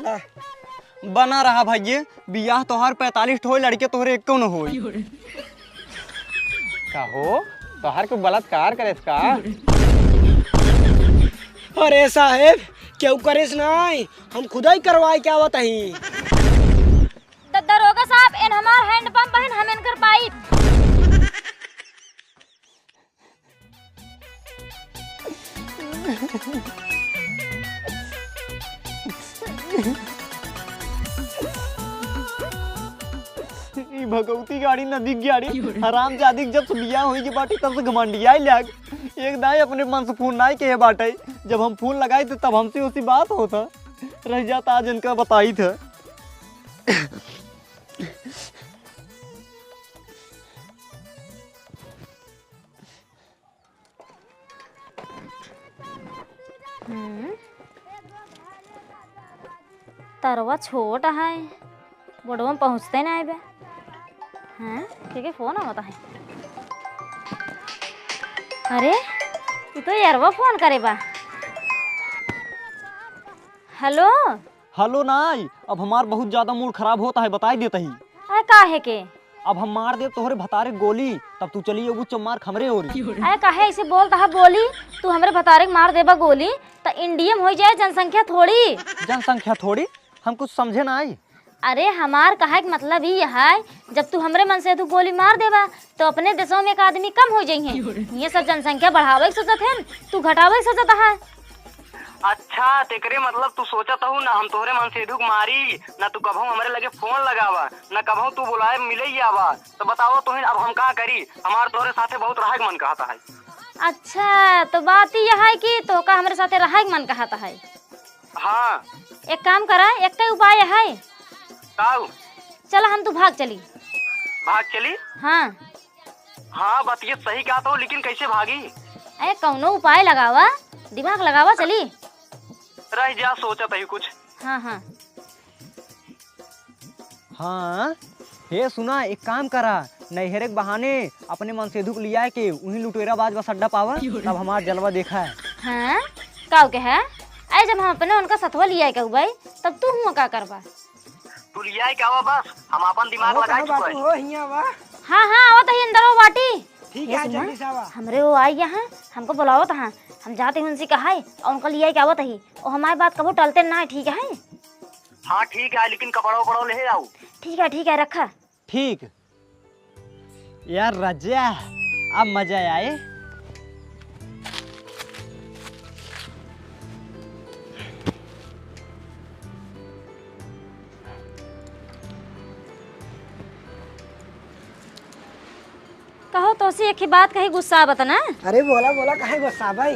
बना रहा भैया बियाह तोहार 45 हो लड़के तोहरे एक न हो का हो तोहार को बलात्कार करे का? अरे साहेब क्यों करेस नहीं, हम खुदा ही करवाए क्या बताही। दरोगा साहब इन हमार हैंडपंप बहन हम इनकर पाइप। भगवती गाड़ी नदी गाड़ी हराम जादी जब से बियाह हुई की बाटी तब से घमंडिया लग एक दाई अपने मन से फोन नहीं के बाटे। जब हम फोन लगाए थे तब हमसे उसी बात होता रह जाता आज इनका बताई था। तरवा छोटा है बोडवा में पहुँचते नहीं बे। हाँ ठीक फोन होता है। अरे तू तो यारवा फोन करे बा। हेलो हेलो नाई अब हमार बहुत ज्यादा मूड खराब होता है बताई देता ही। अरे काहे के अब हम मार दे तोहरे भतारे गोली तब तू चली वो चमार खमरे हो रही। अरे काहे ऐसे बोलता है बोली तू हमरे भतारे के मार देबा गोली तो इंडियम हो जाए जनसंख्या थोड़ी। जनसंख्या थोड़ी हम कुछ समझे ना आई। अरे हमार कहे के मतलब ही है जब तू हमरे मन से तू गोली मार देबा तो अपने देशों में एक आदमी कम हो जाइए। ये सब जनसंख्या बढ़ावे के सोचत है तू घटावे के सोचत है। अच्छा तेकरे मतलब तू सोचत हूँ ना हम तोहरे मन से दुख मारी ना तू कभू हमारे लगे फोन लगावा ना कभू तू बुलाए मिले ही आवा तो बताओ तुहिन अब हम का करी। हमार तोहरे साथे बहुत रहे मन कहता है। अच्छा तो बात यह है कि तो का हमारे साथे रहे मन कहता है। हाँ एक काम करा एक का उपाय है चल हम तू भाग चली। भाग चली। हाँ हाँ बात ये सही कहा तो लेकिन कैसे भागी। अरे कौनो उपाय लगावा दिमाग लगावा चली। रह जा सोचत है कुछ। हाँ हाँ हाँ हे सुना एक काम करा नैहरे के बहाने अपने मन से दुख लिया के उन्हीं लुटेरा बाज बस अड्डा पावा तब हमारा जलवा देखा है। हाँ काऊ के है अरे जब हम अपने उनका सतवा लिया के भाई तब तू हुआ का करवा। तू लिया क्या हुआ बस हम अपन दिमाग लगा चुके हैं। हो हिया वा हाँ हाँ आवत है अंदर वो बाटी। ठीक है जल्दी से आवा। हमरे वो आई यहाँ हमको बुलावत है हम जाते हैं उनसे कहा है और उनका लिया क्या आवत है और हमारी बात कबो टलते ना है। ठीक है हाँ ठीक है लेकिन कपड़ा उपड़ा ले आओ। ठीक है रखा। ठीक यार रजा अब मजा आए। कहो तो सी एक ही बात कही गुस्सा बता। अरे बोला बोला कहे गुस्सा भाई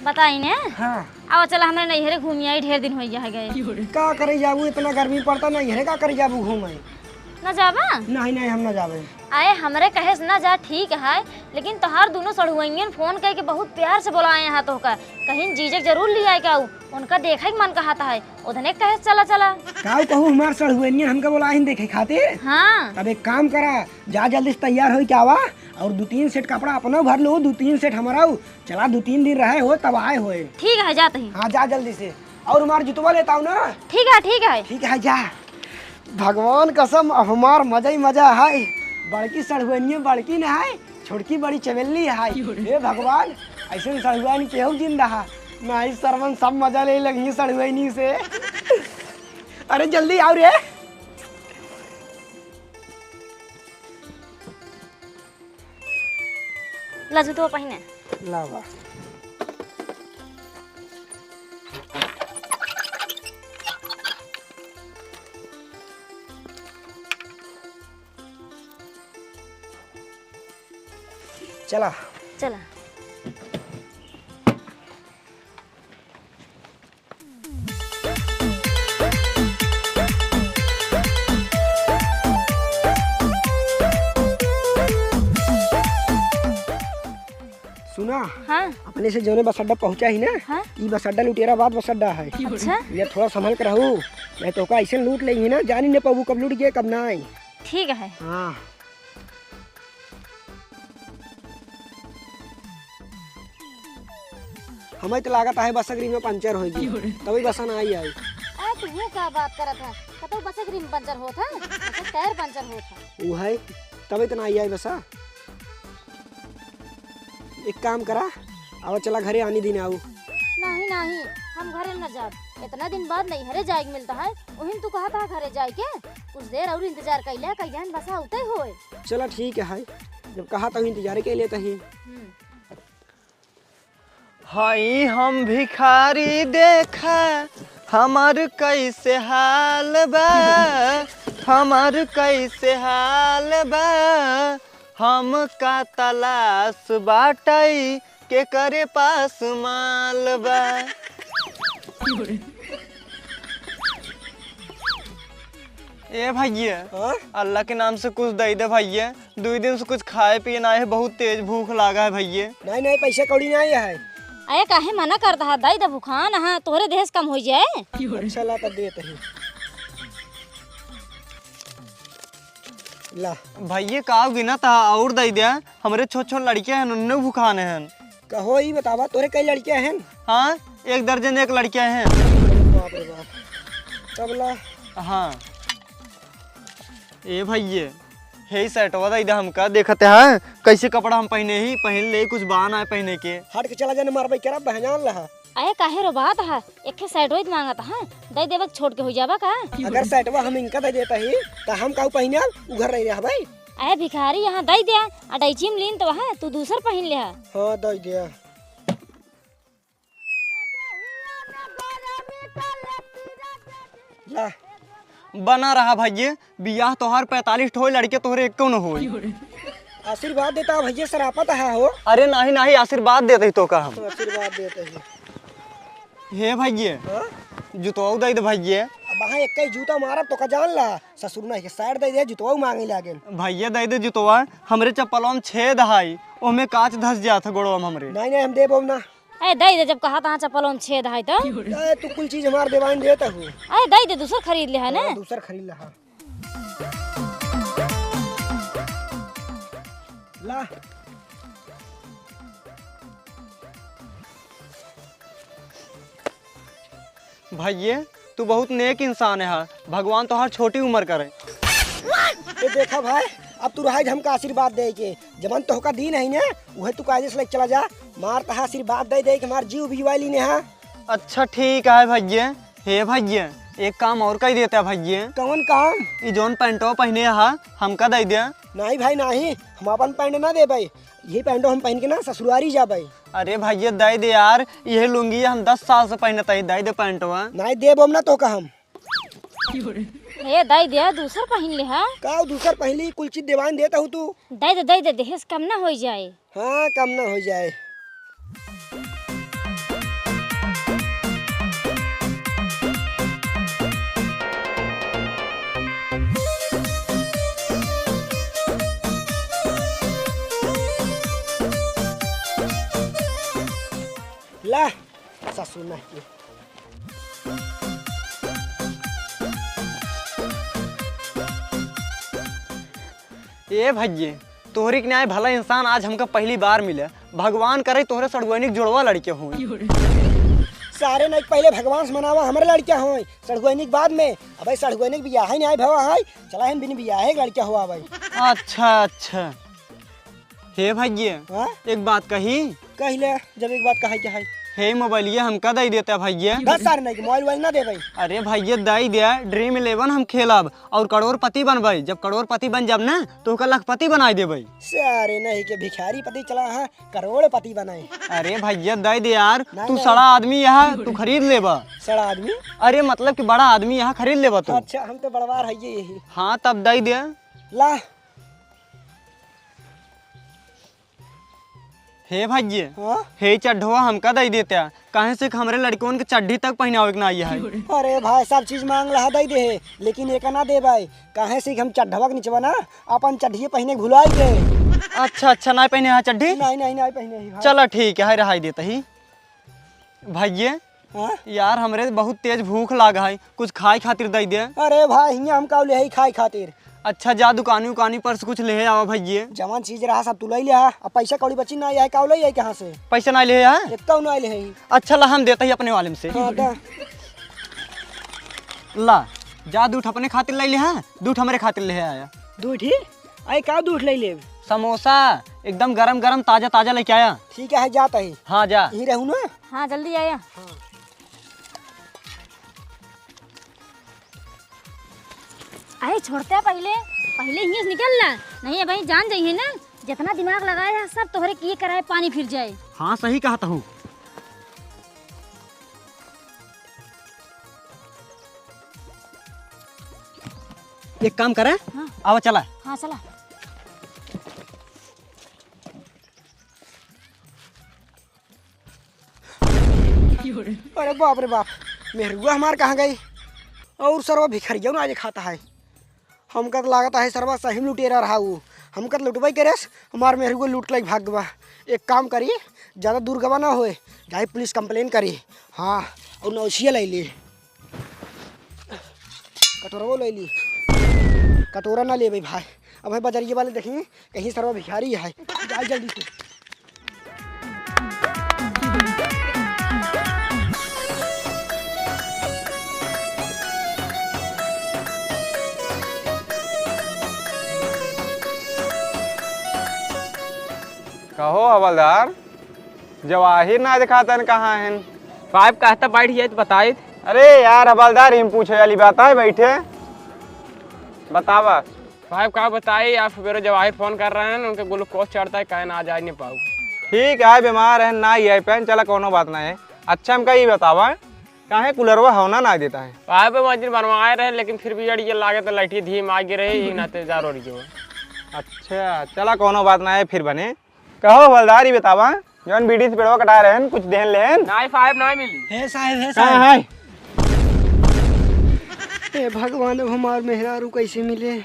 बताई ने। हाँ आओ चला हमने नैहरे घूमी आई ढेर दिन हो गए। का करे जाबू इतना गर्मी पड़ता नहीं है का करे जाबू घूमे न जाबा नहीं हम न जाबे। आए हमरे कहे न जा ठीक है लेकिन तोहार दोनों सड़ुआइन फोन करके बहुत प्यार से बोलाए यहाँ तो का कहीं जीजक जरूर लिया है क्या उनका देखा मन कहता है उधने कहे चला चला का कहूँ हमार सड़ुआइन हमका बोला ही देखे खातिर। हाँ तब एक काम करा जा जल्दी से तैयार हो क्या वा और 2-3 सेट कपड़ा अपना भर लो 2-3 सेट हमारा चला 2-3 दिन रहे हो तब आए हो। ठीक है जाते ही। हाँ जा जल्दी से और हमार जुतवा लेता हूँ ना। ठीक है जा भगवान कसम अब हमार मजा ही मजा है। बड़की सड़ुआनिया बड़की न है छोटकी बड़ी चमेली है। हे भगवान ऐसे सड़ुआन केहू जिंदा है नहीं सरवन सब मजा ले लगी सड़ुआनी से। अरे जल्दी आओ रे। लजू तो पहिने लावा चला चला। सुना हाँ अपने से जौने बस अड्डा पहुँचा ही ना। हाँ? ये बस अड्डा लुटेराबाद बस अड्डा है। अच्छा ये थोड़ा संभल कर रहू नहीं तो का ऐसे लूट लेंगे ना जानी नहीं पाबू कब लूट गए कब ना आई। ठीक है। हाँ हमें तो लागत है बस अगरी में पंचर होगी तभी बस ना आई। तुम्हें क्या बात करत है? कतो बस एक रिम पंचर होत है, बस टायर पंचर होत है। वो है तब इतना आई आई बसा। एक काम करा, अब चला घरे आनी दिन आऊ। नहीं नहीं, हम घरे न जाब। इतना दिन बाद नहीं हरे जाए मिलता है। उहिन तू कहा था घरे जाए के? कुछ देर और इंतजार कैले कहियान बसा उते होए। चला ठीक है, जब कहा तो इंतजार के लिए तही। हई हम भिखारी देखा हमार कैसे हाल बा, हमार कैसे हाल बा, हम का तलाश बाटई के करे पास माल बा। ए भैया, हाँ? अल्लाह के नाम से कुछ दे दे भैया। 2 दिन से कुछ खाए पिए ना है, बहुत तेज भूख लगा है भैया। नहीं नहीं, पैसे कौड़ी नहीं है। अरे काहे मना करता है? दाई दा भूखान है, तोहरे देश कम हो जाए। चला तब देते हैं। ला भैया का गिना था और दे दिया। हमारे छोट छोट लड़के हैं, उन्होंने भूखाने हैं। कहो ही बतावा, तोरे कई लड़कियां हैं? हाँ, 1 दर्जन 1 लड़कियां हैं। बाप रे बाप। तब ला हाँ ए भैया, हे सेटवा दे हमका देखते हैं कैसे कपड़ा हम पहने ही पहन ले, कुछ बहाना है पहने के। हट के चला जाने मारबे करा बहजान लहा। अरे काहे रो बात है? एक साइड रोज मांगता है, दई देवक छोड़ के हो जाबा का? अगर सेटवा हम इनका दे देता ही तो हम काऊ पहने उघर रह रहा भाई। अरे भिखारी यहाँ दई दे, अडाइचिम लीन तो है, तू दूसर पहन ले। हाँ दे दिया। ला बना रहा भैया, बियाह तोहार 45 हो लड़के तोहरे एक न हो। आशीर्वाद देता भैया, सरापत है हो। अरे नहीं नहीं, आशीर्वाद देते तो का हम। आशीर्वाद देते हैं। हे भैया, हाँ? जुतवा दे दे भैया। अब वहाँ एक कई जूता मारब तो का जान ला। ससुर नहीं के साइड दे दे, जुतवा मांगे लागे। भैया दे दे जुतवा। हमरे चप्पलों में 6 दहाई, ओमे कांच धस जात गोड़वा में हमरे। नहीं नहीं, हम दे बोम ना। अरे दई दे, जब कहा था चप्पलों में 6 है तो। ए, तू कुल चीज हमार देवाइन देता हूँ। अरे दई दे, दूसर खरीद ले है ना। दूसर खरीद लहा। ला भैया तू बहुत नेक इंसान है, भगवान तोहार छोटी उम्र करे। ये देखा भाई, अब तू रहा हमका आशीर्वाद दे के जबन तो होका दिन है ना, वह तू कायदे से लेके चला जा। मार तहा आशीर्वाद दे दे के हमार जीव भी वाली ने है। अच्छा ठीक है भैया। हे भैया, एक काम और कही देता भैया। कौन काम? ये जोन पैंटो पहने है हमका दे दिया। नहीं भाई नहीं, हम अपन पैंट ना दे भाई। ये पैंटो हम पहन के ना ससुरारी जा भाई। अरे भैया दे दे यार, यह लुंगी हम 10 साल से पहनता ही, दे दे पैंटवा। नहीं दे बोम ना तो का हम। हे दई दे, दूसर पहन ले है। का दूसर पहली कुल चीज देवाइन देता हूँ तू। दई दे, देहेस कम ना हो जाए। हाँ कम ना हो जाए। ला ससुर नहीं। ए भैया, तोहरी के न्याय भला इंसान आज हमका पहली बार मिले। भगवान करे तोहरे सड़गोनिक जुड़वा लड़के हो। सारे नहीं पहले भगवान से मनावा हमारे लड़कियां हो, सड़गोनिक बाद में। अब सड़गोनिक बियाह ही नहीं भवा है, चला हम बिन बियाह है लड़कियां हुआ भाई। अच्छा अच्छा। हे भैया, हाँ एक बात कही। कह ले, जब एक बात कहा क्या है। हे मोबाइलिया हमका दे देता भैया। 10 साल नहीं मोबाइल वाइल ना दे भाई। अरे भैया दे दिया, ड्रीम 11 हम खेलब और करोड़पति बनबई। जब करोड़पति बन जब ना तो ओका लखपति बना देबई। सारे नहीं के भिखारी पति चला है, करोड़पति बनाए। अरे भैया दे दे यार, तू नहीं। सड़ा आदमी यहाँ तू खरीद लेबा। सड़ा आदमी? अरे मतलब कि बड़ा आदमी यहाँ खरीद लेबा तू। अच्छा हम तो बड़वार है यही। हाँ तब दे दे। ला हे भैया, हाँ? हे चड्ढवा हमका दे देता। काहे से हमरे लड़कों के चड्ढी तक पहनावे के ना आई है। अरे भाई सब चीज मांग रहा दे दे, लेकिन एक ना दे भाई। काहे से हम चढ़वा के नीचे ना अपन चढ़िए पहने भुलाई के। अच्छा अच्छा, ना पहने है चड्ढी। नहीं नहीं नहीं पहने ही भाई। चलो ठीक है, रहाई देता ही। भैया हाँ? यार हमरे बहुत तेज भूख लागा है, कुछ खाए खातिर दे दे। अरे भाई हियां हम काउ ले ही खाए खातिर। अच्छा जा दुकानी उकानी पर से कुछ ले आओ भैया। जवान चीज रहा सब तू ले लिया। अब पैसा कौड़ी बची ना आए काउ ले आई कहाँ से? पैसा ना ले है? एक काउ ना ले ही। अच्छा ला हम देते ही अपने वाले में से। हाँ दा। ला जा दूठ अपने खातिर ले ले हाँ, दूठ हमारे खातिर ले आया। दूध ही आई का दूध ले ले। समोसा एकदम गरम गरम ताजा ताजा लेके आया। ठीक है जाता ही। हाँ जा। यही रहूँ ना। हाँ जल्दी आया। अरे छोड़ते हैं पहले पहले यहीं से निकल ला, नहीं है भाई जान जाइए ना, जितना दिमाग लगाया सब तोहरे किए कराए पानी फिर जाए। हाँ सही कहा हूँ। एक काम करे। हाँ। आओ चला। हाँ चला। अरे बाप रे बाप, मेहरुआ हमार कहाँ गई? और सरवा भिखरिया ना आज खाता है। हमका तो लागत है सरवा सही में लुटेरा रहा वो। हमका तो लुटवाई करे हमार मेहरुआ लूट लाइक भाग गवा। एक काम करी, ज़्यादा दूर गवा ना होए, जाए पुलिस कंप्लेन करी। हाँ और नौसिया ले ली, कटोरा ले ली। कटोरा ना ले भाई, अब भाई बाजारिए वाले देखिए कहीं सरवा भिखारी है, जाए जल्दी से। कहो हवलदार, जवाहिर ना दिखातन कहाँ है? पाइप कहता बैठ जाए तो बताए। अरे यार हवलदार, हम पूछे वाली बात है, बैठे बतावा। पाइप का बताई, आप फिर जवाहिर फोन कर रहे हैं, उनके ग्लूकोज चढ़ता है, कहे ना जा नहीं पाऊ। ठीक है, बीमार है ना ही है पेन, चला कोनो बात ना है। अच्छा हमका ये बतावा, काहे कूलरवा होना ना देता है? पाइप मस्जिद बनवाए रहे, लेकिन फिर भी जड़ी लागे तो लठी धीम आगे रहे ना तेजार हो रही। अच्छा चला कोनो बात ना है, फिर बने। कहो हवलदार ये बतावा, जौन बीड़ी से पेड़वा कटा रहे हैं, कुछ देन लेन? नहीं पाइप नहीं मिली। है साहब, है कहाँ साहब। है? ए भगवान, अब हमार मेहरारू कैसे मिले?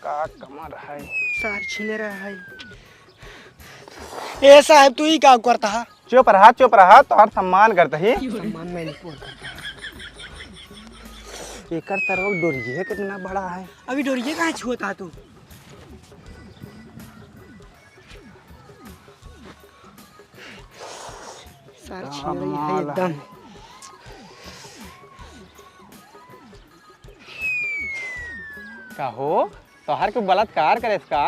का कमर है, सार छीने रहा है। ए साहब तू ही क्या करता है? चुप रहा तो हर सम्मान करता ही। सम्मान मैं नहीं पूरा करता। एकर तरफ डोरिये कितना बड़ा है। अभी डोरिये कहाँ छुता है तू? सार छीन रही है एकदम। कहो तो हर को बलात्कार करे इसका?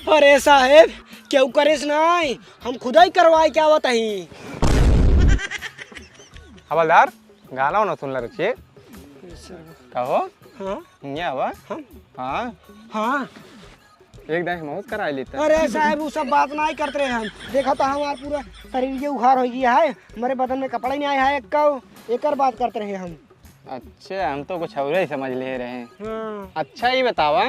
अरे साहेब क्यों करेस नहीं, हम खुदा ही करवाए क्या बताही। हवलदार गाना ना सुन रहे कहो। हाँ ये हवा। हाँ हाँ। एक दिन मौत करा लेते। अरे साहब वो सब बात नहीं करते रहे हम। देखा था हमारा पूरा शरीर ये उघार हो गया है, हमारे बदन में कपड़ा ही नहीं आया है एक बात करते रहे हम। अच्छा हम तो कुछ और ही समझ ले रहे हैं। हाँ। अच्छा ये बतावा,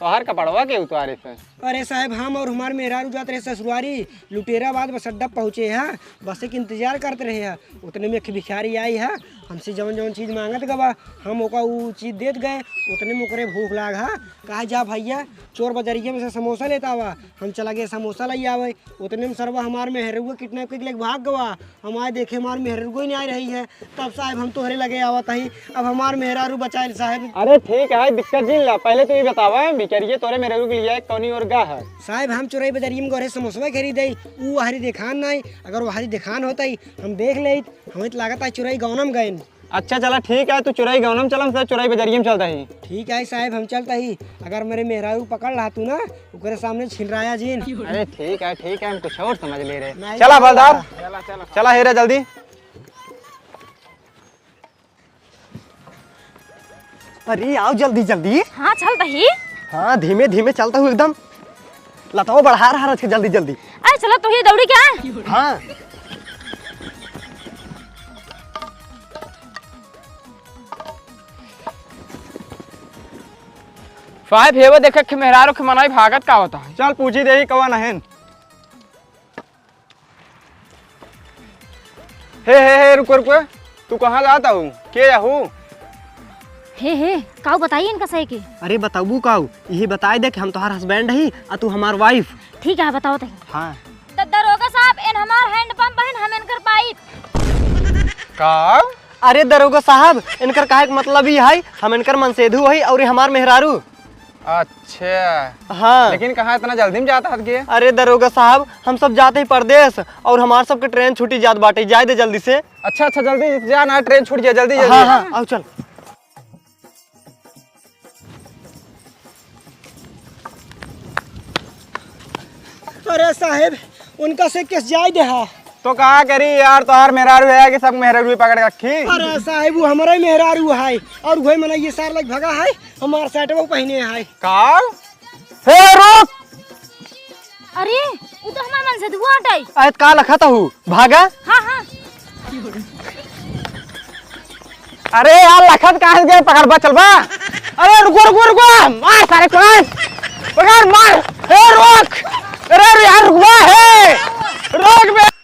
तो हर कपड़वा के उतारे से? अरे साहब हम और हमारे मेहरारू जाते रहे ससुरारी, लुटेराबाद बस अड्डा पहुँचे हैं, बस के इंतजार करते रहे हैं। उतने में एक भिखारी आई है, हमसे जवन चीज़ मांगत गवा हम ओका वो चीज़ देत गए। उतने में ओकरे भूख लाग है, कहा जा भैया चोर बाजारिया में से समोसा लेता हुआ। हम चला गए समोसा लाई आवे। उतने में सरवा हमारे मेहरुआ किडनैप के लिए भाग गवा। हमारे देखे हमारे मेहरुआ ही नहीं आ रही है, तब साहब हम तोहरे लगे आवत ही। अब हमारे मेहरारू बचाए साहब। अरे ठीक है, दिक्कत झील ला, पहले तो ये बतावा बिचरिए तोरे मेरे के लिए कौनी और गा है? साहब हम चोराई बाजारिया में गए समोसा खरीदे, वो हरी दिखान नहीं। अगर वो हरी दिखान होता ही हम देख ले, हमें तो लागत है चुराई गौनम गए। अच्छा चला ठीक है, तू चुराई गौनम चलम से चुराई बाजारिया में चलता ही। ठीक है साहब हम चलता ही। अगर मेरे मेहरारू पकड़ रहा तू ना, ओकरे सामने छिलराया जीन। अरे ठीक है, हम कुछ और समझ ले रहे। नहीं चला हवलदार, चला चला हेरा जल्दी। अरे आओ जल्दी जल्दी। हाँ चल दही। हाँ धीमे धीमे चलता हूँ एकदम। लताओ बढ़ा रहा है जल्दी जल्दी। अरे चलो तो ये दौड़ी क्या? हाँ पाइप हेवा देखे के मेहरारू के मनाई भागत का होता है। चल पूछी दे कवा नहन। हे रुको रुको, तू कहाँ जाता हूँ के हूँ? हे काऊ बताइए इनका सही के। अरे बताबू काऊ, यही बताए दे कि हम तुम्हार हस्बैंड ही और तू हमार वाइफ। ठीक है बताओ तो। हाँ दरोगा साहब इन हमार हैंडपंप बहन हम इनकर पाइप। का? अरे दरोगा साहब इनकर काहे के मतलब ही है, हम इनकर मनसेधु है और ये हमार मेहरारू। अच्छा हाँ लेकिन कहाँ इतना जल्दी में जाता है? अरे दरोगा साहब, हम सब जाते ही परदेश और हमार सबके ट्रेन छूटी जात बाटे, जाए दे जल्दी से। अच्छा अच्छा जल्दी जाना, ट्रेन छूट गया, जल्दी जल्दी। हाँ हाँ आओ चल। अरे साहेब उनका से किस जाए दे हा। तो कहा करी यार, तो हर मेहरारू है कि सब मेहरारू ही पकड़ के रखी। अरे साहेब वो हमारा ही मेहरारू है और वही मना ये सार लग भगा है, हमार सेटवा पहने है। का हे रुक, अरे वो तो हमारे मन से धुआं हटाई। आयत का लखा था हूँ भागा। हाँ हाँ अरे यार लखत कहाँ से गए, पकड़ बा चल बा। अरे रुको रुको रुको, मार सारे पकड़ पकड़ मार। हे रुक, अरे यार रुक बा, हे रुक बे।